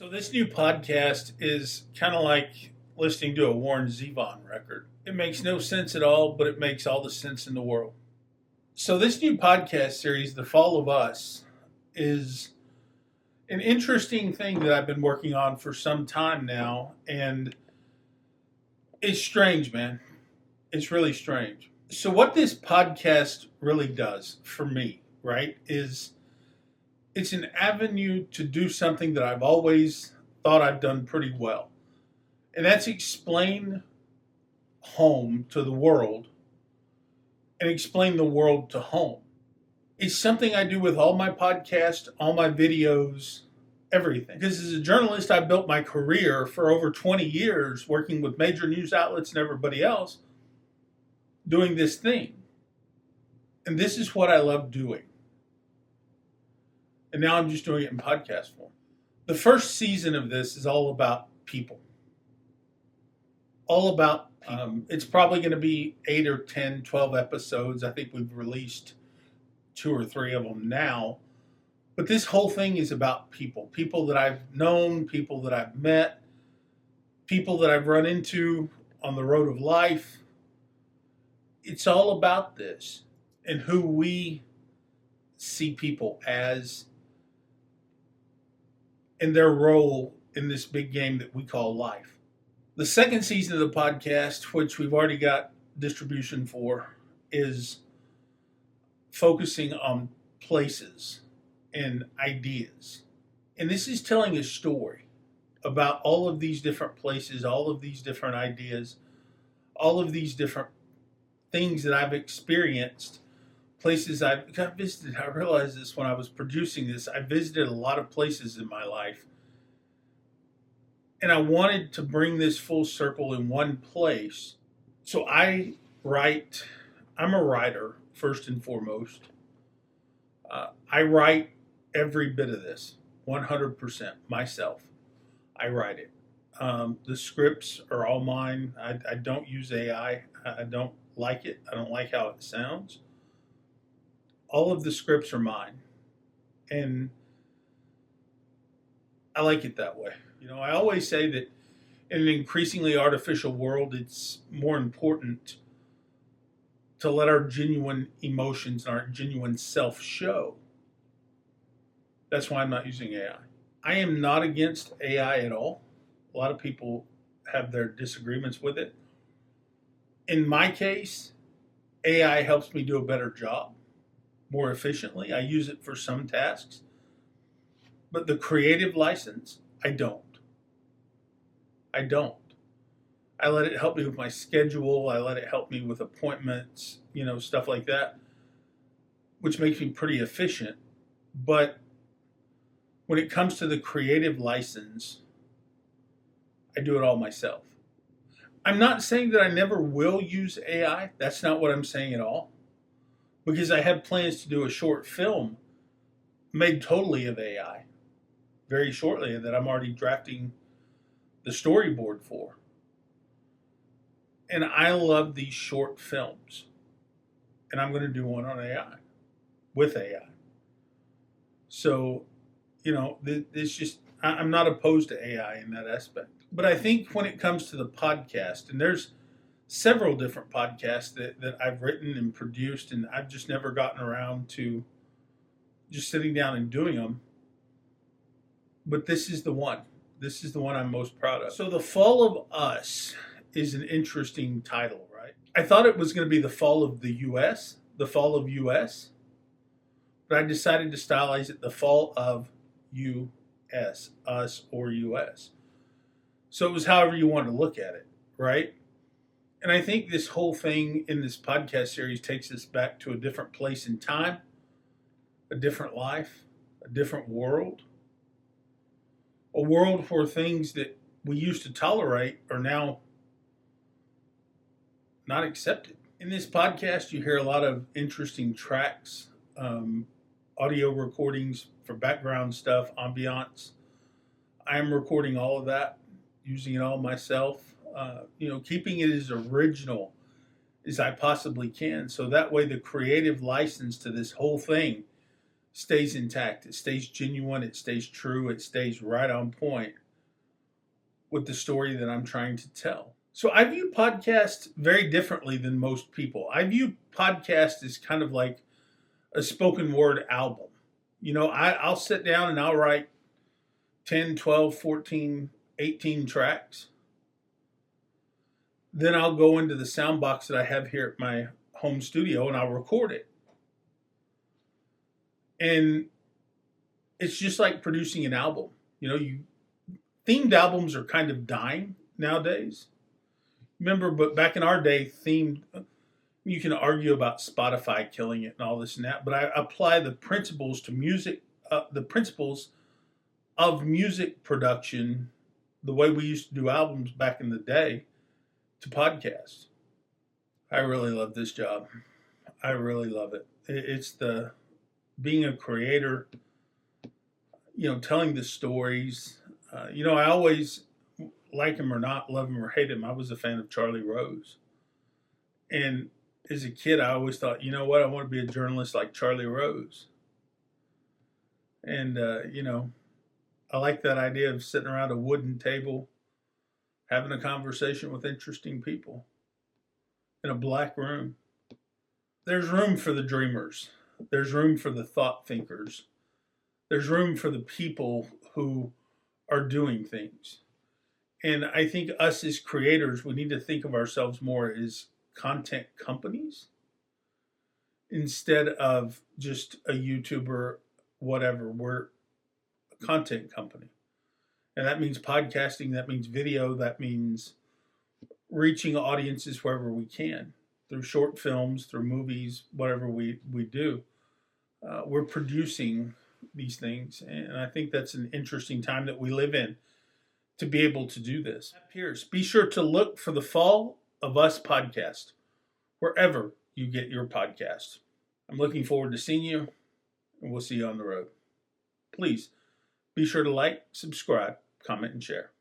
So this new podcast is kind of like listening to a Warren Zevon record. It makes no sense at all, but it makes all the sense in the world. So this new podcast series, The Fall of Us, is an interesting thing that I've been working on for some time now, and it's strange, man. It's really strange. So what this podcast really does for me, right, is it's an avenue to do something that I've always thought I've done pretty well. And that's explain home to the world and explain the world to home. It's something I do with all my podcasts, all my videos, everything. Because as a journalist, I built my career for over 20 years working with major news outlets and everybody else doing this thing. And this is what I love doing. And now I'm just doing it in podcast form. The first season of this is all about people. All about people. It's probably going to be 8 or 10, 12 episodes. I think we've released 2 or 3 of them now. But this whole thing is about people. People that I've known, people that I've met, people that I've run into on the road of life. It's all about this and who we see people as and their role in this big game that we call life. The second season of the podcast, which we've already got distribution for, is focusing on places and ideas. And this is telling a story about all of these different places, all of these different ideas, all of these different things that I've experienced, places I've visited. I realized this when I was producing this. I visited a lot of places in my life. And I wanted to bring this full circle in one place. So I'm a writer, first and foremost. I write every bit of this, 100% myself. I write it. The scripts are all mine. I don't use AI. I don't like it. I don't like how it sounds. All of the scripts are mine. And I like it that way. You know, I always say that in an increasingly artificial world, it's more important to let our genuine emotions and our genuine self show. That's why I'm not using AI. I am not against AI at all. A lot of people have their disagreements with it. In my case, AI helps me do a better job more efficiently. I use it for some tasks. But the creative license, I don't. I let it help me with my schedule. I let it help me with appointments, stuff like that, which makes me pretty efficient. But when it comes to the creative license, I do it all myself. I'm not saying that I never will use AI. That's not what I'm saying at all. Because I have plans to do a short film made totally of AI very shortly that I'm already drafting the storyboard for. And I love these short films. And I'm going to do one on AI, with AI. So, I'm not opposed to AI in that aspect. But I think when it comes to the podcast, and there's several different podcasts that I've written and produced, and I've just never gotten around to just sitting down and doing them. But this is the one. This is the one I'm most proud of. So The Fall of Us is an interesting title, right? I thought it was going to be The Fall of the U.S., The Fall of U.S., but I decided to stylize it The Fall of U.S., Us or U.S. So it was however you want to look at it, right? And I think this whole thing in this podcast series takes us back to a different place in time, a different life, a different world. A world where things that we used to tolerate are now not accepted. In this podcast, you hear a lot of interesting tracks, audio recordings for background stuff, ambiance. I am recording all of that, using it all myself, keeping it as original as I possibly can. So that way the creative license to this whole thing stays intact. It stays genuine. It stays true. It stays right on point with the story that I'm trying to tell. So I view podcasts very differently than most people. I view podcasts as kind of like a spoken word album. I'll sit down and I'll write 10, 12, 14, 18 tracks. Then I'll go into the sound box that I have here at my home studio and I'll record it. And it's just like producing an album. Themed albums are kind of dying nowadays. Remember, but back in our day, you can argue about Spotify killing it and all this and that, but I apply the principles to music, the principles of music production, the way we used to do albums back in the day, to podcasts. I really love this job. I really love it. It's being a creator, telling the stories. I always, like him or not, love him or hate him, I was a fan of Charlie Rose. And as a kid, I always thought, I want to be a journalist like Charlie Rose. And, I like that idea of sitting around a wooden table, having a conversation with interesting people in a black room. There's room for the dreamers. There's room for the thought thinkers. There's room for the people who are doing things. And I think us as creators, we need to think of ourselves more as content companies instead of just a YouTuber, whatever. We're a content company. And that means podcasting, that means video, that means reaching audiences wherever we can, through short films, through movies, whatever we do. We're producing these things. And I think that's an interesting time that we live in to be able to do this. Peers, be sure to look for the Fall of Us podcast, wherever you get your podcast. I'm looking forward to seeing you, and we'll see you on the road. Please be sure to like, subscribe, comment, and share.